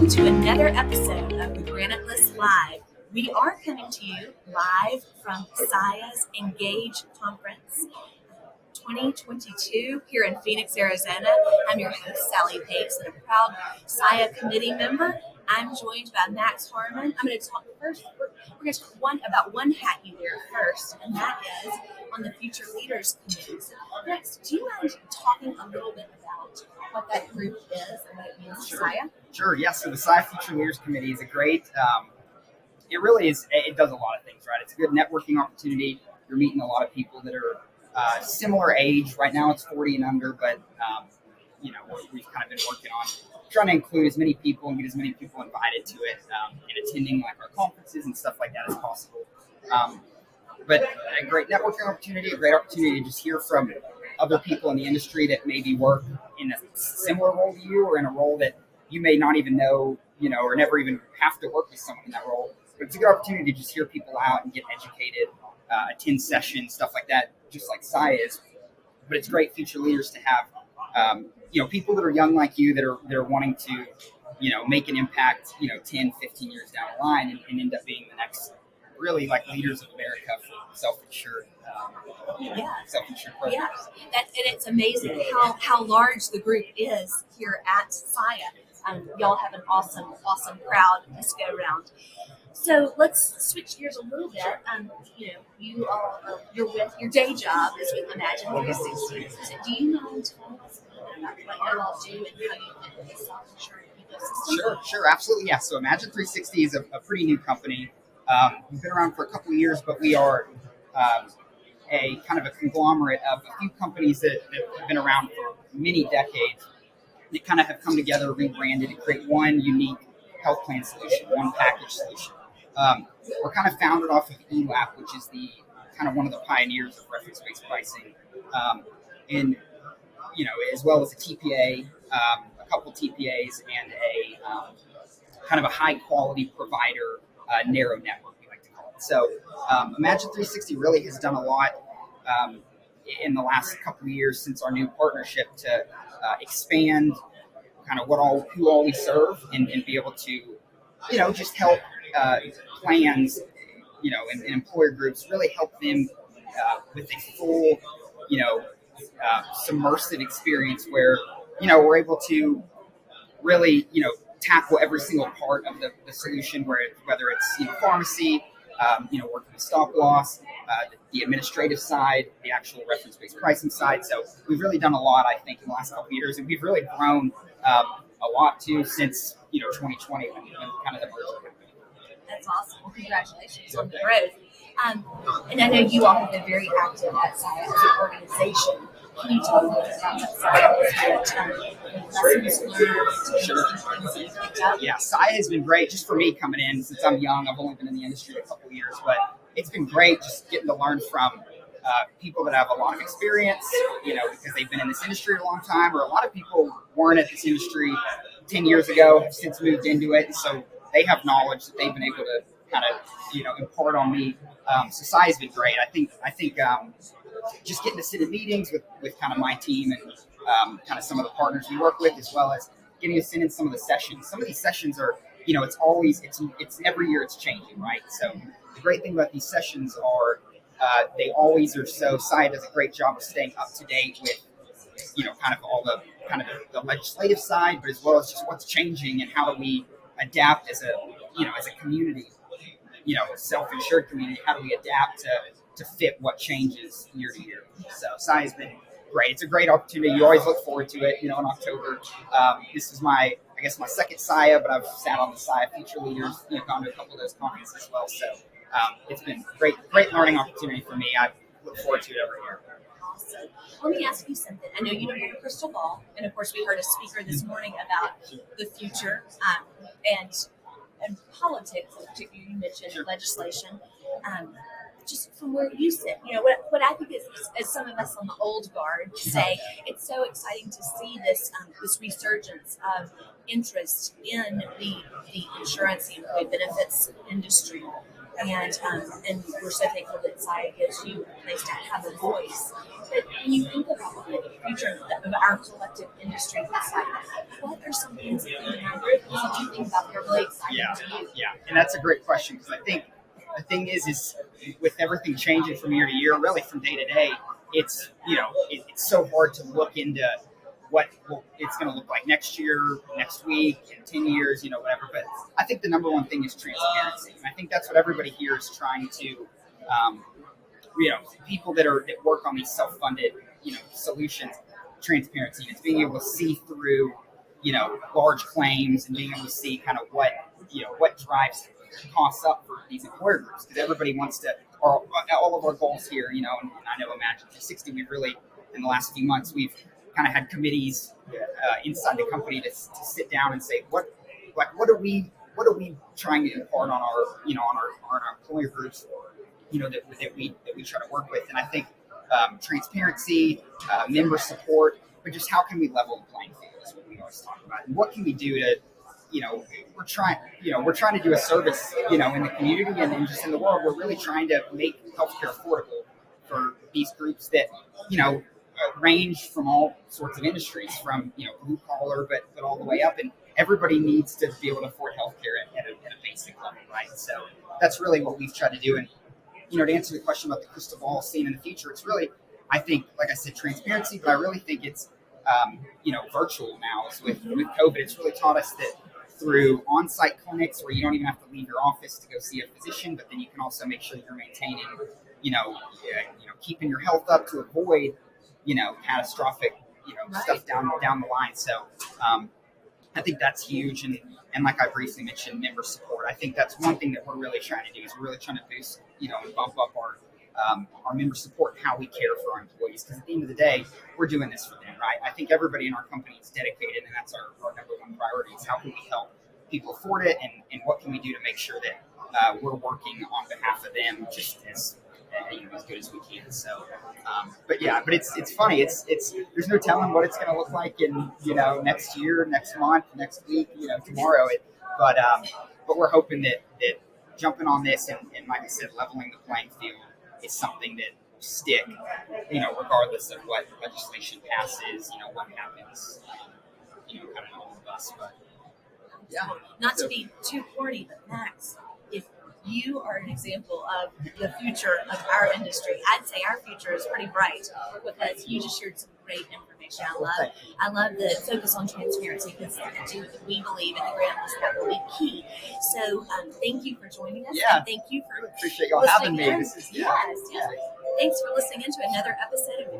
Welcome to another episode of the Granite List Live. We are coming to you live from SIIA's Engage Conference 2022 here in Phoenix, Arizona. I'm your host, Sally Pace, and a proud SIIA committee member. I'm joined by Max Harmon. I'm going to talk first. We're going to talk about one hat you wear first, and that is on the Future Leaders Committee. So, Max, do you mind talking a little bit about what that group is and what it means to SIIA? Sure, yes. So the SIIA Future Leaders Committee is a great, it really is, it does a lot of things, right? It's a good networking opportunity. You're meeting a lot of people that are similar age. Right now it's 40 and under, but, we've kind of been working on trying to include as many people and get as many people invited to it and attending like our conferences and stuff like that as possible. But a great networking opportunity, a great opportunity to just hear from other people in the industry that maybe work in a similar role to you or in a role that you may not even know, or never even have to work with someone in that role. But it's a good opportunity to just hear people out and get educated, attend sessions, stuff like that, just like SIIA is. But it's great future leaders to have, people that are young like you that are wanting to, make an impact, 10, 15 years down the line and end up being the next really like leaders of America for self-insured programs. Yeah, and it's amazing how large the group is here at SIIA. Y'all have an awesome crowd this go round. So let's switch gears a little bit. You're with your day job is with Imagine 360. So do you mind telling us a little bit about what you all do and how you fit in the self-insured ecosystem? Sure, absolutely. Yeah. So Imagine 360 is a pretty new company. We've been around for a couple of years, but we are a kind of a conglomerate of a few companies that have been around for many decades. They kind of have come together, rebranded, to create one unique health plan solution, one package solution. We're kind of founded off of ELAP, which is the kind of one of the pioneers of reference-based pricing, and as well as a TPA, a couple TPAs, and a kind of a high-quality provider narrow network, we like to call it. So Imagine 360 really has done a lot in the last couple of years since our new partnership to expand kind of who all we serve and be able to, just help plans, and employer groups really help them with a full, submersive experience where, we're able to really, tackle every single part of the solution, whether it's pharmacy, working with stop loss, the administrative side, the actual reference-based pricing side. So we've really done a lot, I think, in the last couple of years, and we've really grown a lot too since 2020 when kind of the merger happened. That's awesome. Well, congratulations on the growth. And I know you all have been very active at SIIA as an organization. Can you talk a little bit about SIIA? Lessons learned? Yeah, SIIA has been great just for me coming in. Since I'm young, I've only been in the industry a couple of years, but it's been great just getting to learn from people that have a lot of experience, because they've been in this industry a long time, or a lot of people weren't at this industry 10 years ago, have since moved into it, and so they have knowledge that they've been able to kind of, impart on me. So SIIA's been great. I think just getting to sit in meetings with kind of my team and kind of some of the partners we work with, as well as getting to sit in some of the sessions. Some of these sessions are, it's every year it's changing, right? So the great thing about these sessions are they always are so, SIIA does a great job of staying up to date with, kind of all the legislative side, but as well as just what's changing and how do we adapt as a community, a self-insured community, how do we adapt to fit what changes year to year. So SIIA's been great. It's a great opportunity. You always look forward to it, in October. This is my second SIIA, but I've sat on the SIIA Future Leaders, gone to a couple of those conferences as well. So it's been great learning opportunity for me. I look forward to it every year. Awesome. Let me ask you something. I know you don't have a crystal ball, and of course we heard a speaker this morning about the future and politics, in particular. You mentioned legislation. Just from where you sit, what I think is, as some of us on the old guard say, it's so exciting to see this resurgence of interest in the insurance, the employee benefits industry. And we're so thankful that SIIA gives you a place to have a voice. But when you think about the future of our collective industry, what are some things that you think about that's a great question, because I think the thing is with everything changing from year to year, really from day to day, it's it's so hard to look into what it's going to look like next year, next week, in 10 years, whatever. But I think the number one thing is transparency. And I think that's what everybody here is trying to, people that work on these self-funded, solutions, transparency. It's being able to see through, large claims, and being able to see kind of what drives costs up for these employer groups, because everybody wants to, or all of our goals here, and I know Imagine 360, we've really, in the last few months, we've kind of had committees inside the company to sit down and say, what are we trying to impart on our, on our employer groups, that we try to work with. And I think transparency, member support, but just how can we level the playing field is what we always talk about. And what can we do to, we're trying to do a service, in the community and just in the world. We're really trying to make healthcare affordable for these groups that, range from all sorts of industries, from, blue collar, but all the way up. And everybody needs to be able to afford healthcare at a basic level, right? So that's really what we've tried to do. And, to answer the question about the crystal ball seeing in the future, it's really, I think, like I said, transparency, but I really think it's, virtual now. So with COVID, it's really taught us that through on-site clinics where you don't even have to leave your office to go see a physician, but then you can also make sure that you're maintaining, keeping your health up to avoid, catastrophic, stuff down the line. So I think that's huge. And like I briefly mentioned, member support. I think that's one thing that we're really trying to do, is we're really trying to boost, and bump up our member support and how we care for our employees. Because at the end of the day, we're doing this for them, right? I think everybody in our company is dedicated, and that's our number one priority, is how can we help people afford it, and what can we do to make sure that we're working on behalf of them just as good as we can. So, but it's funny. It's there's no telling what it's going to look like in next year, next month, next week, tomorrow. But we're hoping that jumping on this and like I said, leveling the playing field is something that stick, regardless of what legislation passes, what happens, kind of all of us. But yeah, not to be too corny, but Max, if you are an example of the future of our industry, I'd say our future is pretty bright, because you just shared some great information. I love the focus on transparency, because we believe in the Granite List that will be key. So thank you for joining us. Yeah. And thank you for appreciate y'all having me. Yes. Thanks for listening in to another episode of